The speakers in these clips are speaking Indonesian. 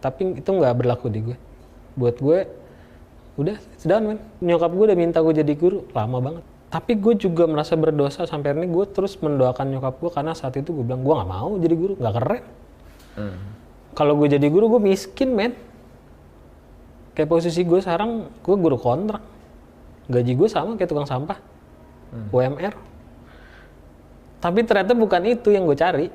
tapi itu nggak berlaku di gue. Buat gue udah sedang men, nyokap gue udah minta gue jadi guru lama banget. Tapi gue juga merasa berdosa sampai ini gue terus mendoakan nyokap gue karena saat itu gue bilang gue nggak mau jadi guru, nggak keren. Kalau gue jadi guru gue miskin men. Kayak posisi gue sekarang gue guru kontrak, gaji gue sama kayak tukang sampah, UMR. Tapi ternyata bukan itu yang gue cari.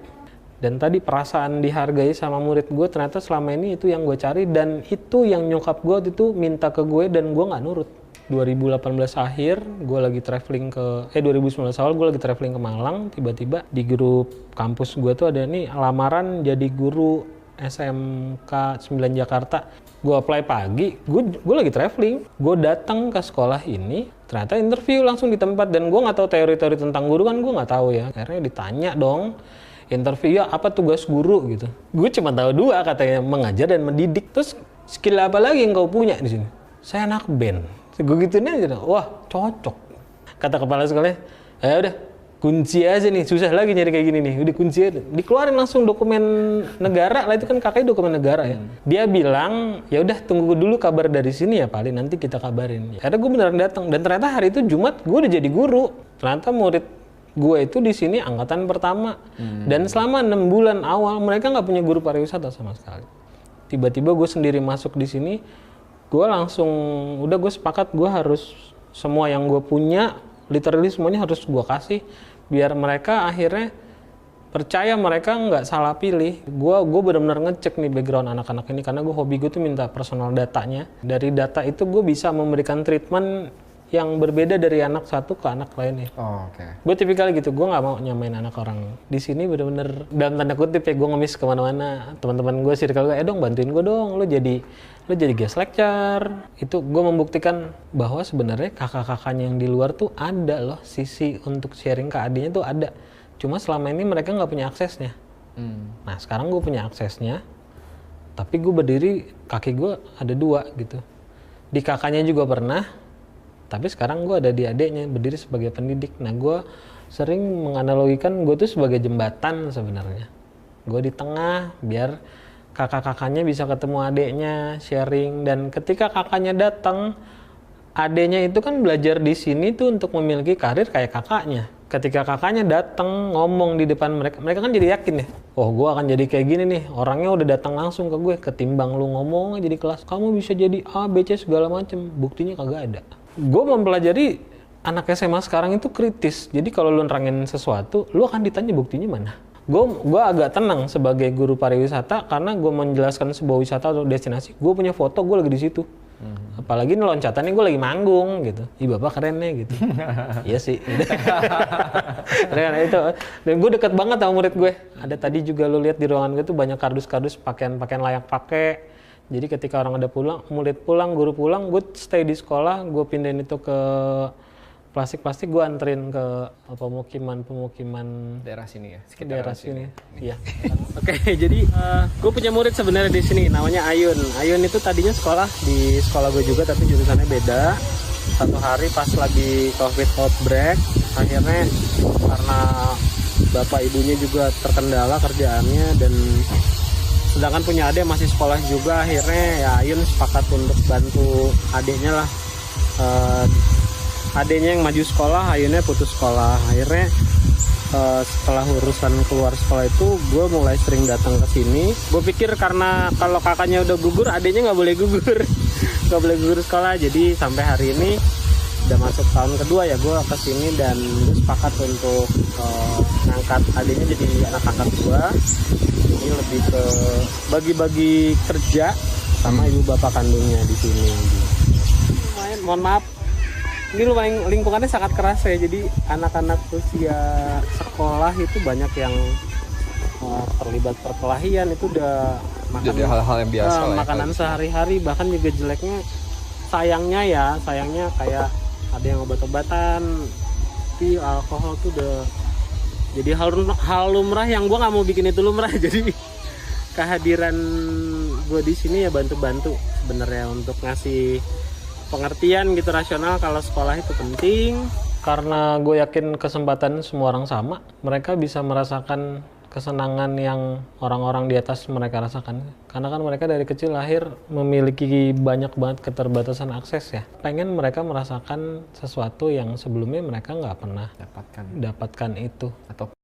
Dan tadi perasaan dihargai sama murid gue ternyata selama ini itu yang gue cari dan itu yang nyokap gue waktu itu minta ke gue dan gue nggak nurut. 2018 akhir gue lagi traveling ke 2019 awal gue lagi traveling ke Malang, tiba-tiba di grup kampus gue tuh ada nih lamaran jadi guru SMK 9 Jakarta. Gue apply pagi, gue lagi traveling, gue datang ke sekolah ini, ternyata interview langsung di tempat dan gue nggak tahu teori-teori tentang guru kan gue nggak tahu ya. Akhirnya ditanya dong. Interview ya apa tugas guru gitu. Gue cuma tahu 2 katanya, mengajar dan mendidik. Terus skill apa lagi yang kau punya di sini? Saya anak band. Gue gituin aja, wah cocok. Kata kepala sekolahnya, ya udah kunci aja nih, susah lagi nyari kayak gini nih. Udah kunci aja. Dikeluarin langsung dokumen negara lah, itu kan kakaknya dokumen negara ya. Dia bilang, ya udah tunggu dulu kabar dari sini ya paling nanti kita kabarin. Akhirnya gue beneran datang dan ternyata hari itu Jumat gue udah jadi guru. Ternyata murid gue itu di sini angkatan pertama dan selama 6 bulan awal mereka nggak punya guru pariwisata sama sekali. Tiba-tiba gue sendiri masuk di sini, gue langsung udah gue sepakat gue harus semua yang gue punya, literally semuanya harus gue kasih biar mereka akhirnya percaya mereka nggak salah pilih. Gue benar-benar ngecek nih background anak-anak ini karena gue hobi gue tuh minta personal datanya. Dari data itu gue bisa memberikan treatment yang berbeda dari anak satu ke anak lainnya. Oh, oke. Gue tipikal gitu, gue nggak mau nyamain anak orang. Di sini bener-bener dalam tanda kutip ya, gue ngemis kemana-mana. Teman-teman gue, circle gue, dong bantuin gue dong, lo jadi guest lecture. Itu gue membuktikan bahwa sebenarnya kakak-kakaknya yang di luar tuh ada loh sisi untuk sharing ke adiknya tuh ada. Cuma selama ini mereka nggak punya aksesnya. Nah sekarang gue punya aksesnya, tapi gue berdiri kaki gue ada 2 gitu. Di kakaknya juga pernah. Tapi sekarang gue ada di adeknya, berdiri sebagai pendidik. Nah gue sering menganalogikan gue tuh sebagai jembatan sebenarnya. Gue di tengah biar kakak-kakaknya bisa ketemu adeknya, sharing. Dan ketika kakaknya datang, adeknya itu kan belajar di sini tuh untuk memiliki karir kayak kakaknya. Ketika kakaknya datang ngomong di depan mereka, mereka kan jadi yakin ya. Oh gue akan jadi kayak gini nih, orangnya udah datang langsung ke gue. Ketimbang lu ngomong aja di kelas, kamu bisa jadi A, B, C segala macem. Buktinya kagak ada. Gue mempelajari anak SMA sekarang itu kritis. Jadi kalau lu nerangin sesuatu, lu akan ditanya buktinya mana. Gue agak tenang sebagai guru pariwisata karena gue menjelaskan sebuah wisata atau destinasi. Gue punya foto, gue lagi di situ. Apalagi nih loncatannya gue lagi manggung gitu. Ih bapak keren nih gitu. Iya sih. Itu. Dan gue deket banget sama murid gue. Ada tadi juga lu lihat di ruangan gue tuh banyak kardus-kardus pakaian-pakaian layak pakai. Jadi ketika orang ada pulang, murid pulang, guru pulang, gue stay di sekolah, gue pindahin itu ke plastik-plastik, gue anterin ke pemukiman daerah sini ya. Daerah sini. Iya. Oke, jadi gue punya murid sebenarnya di sini, namanya Ayun. Ayun itu tadinya sekolah di sekolah gue juga, tapi jurusannya beda. Satu hari pas lagi COVID outbreak, akhirnya karena bapak ibunya juga terkendala kerjaannya dan sedangkan punya adik masih sekolah juga, akhirnya ya Ayun sepakat untuk bantu adiknya lah. Adiknya yang maju sekolah, Ayunnya putus sekolah. Akhirnya setelah urusan keluar sekolah itu, gue mulai sering datang ke sini. Gue pikir karena kalau kakaknya udah gugur, adiknya nggak boleh gugur, nggak boleh gugur sekolah. Jadi sampai hari ini udah masuk tahun kedua ya gue ke sini dan gue sepakat untuk ngangkat adiknya jadi anak angkat gue. Ini lebih ke bagi-bagi kerja sama ibu bapak kandungnya di sini. Lumayan, mohon maaf, ini lumayan lingkungannya sangat keras ya. Jadi anak-anak usia sekolah itu banyak yang terlibat perkelahian, itu udah jadi hal-hal yang biasa lah. Makanan sehari-hari, bahkan juga jeleknya, sayangnya kayak ada yang obat-obatan, tapi alkohol tuh udah jadi hal lumrah yang gue nggak mau bikin itu lumrah. Jadi kehadiran gue di sini ya bantu-bantu sebenarnya untuk ngasih pengertian gitu rasional kalau sekolah itu penting. Karena gue yakin kesempatan semua orang sama, mereka bisa merasakan kesenangan yang orang-orang di atas mereka rasakan. Karena kan mereka dari kecil lahir memiliki banyak banget keterbatasan akses ya. Pengen mereka merasakan sesuatu yang sebelumnya mereka nggak pernah Dapatkan dapatkan itu. atau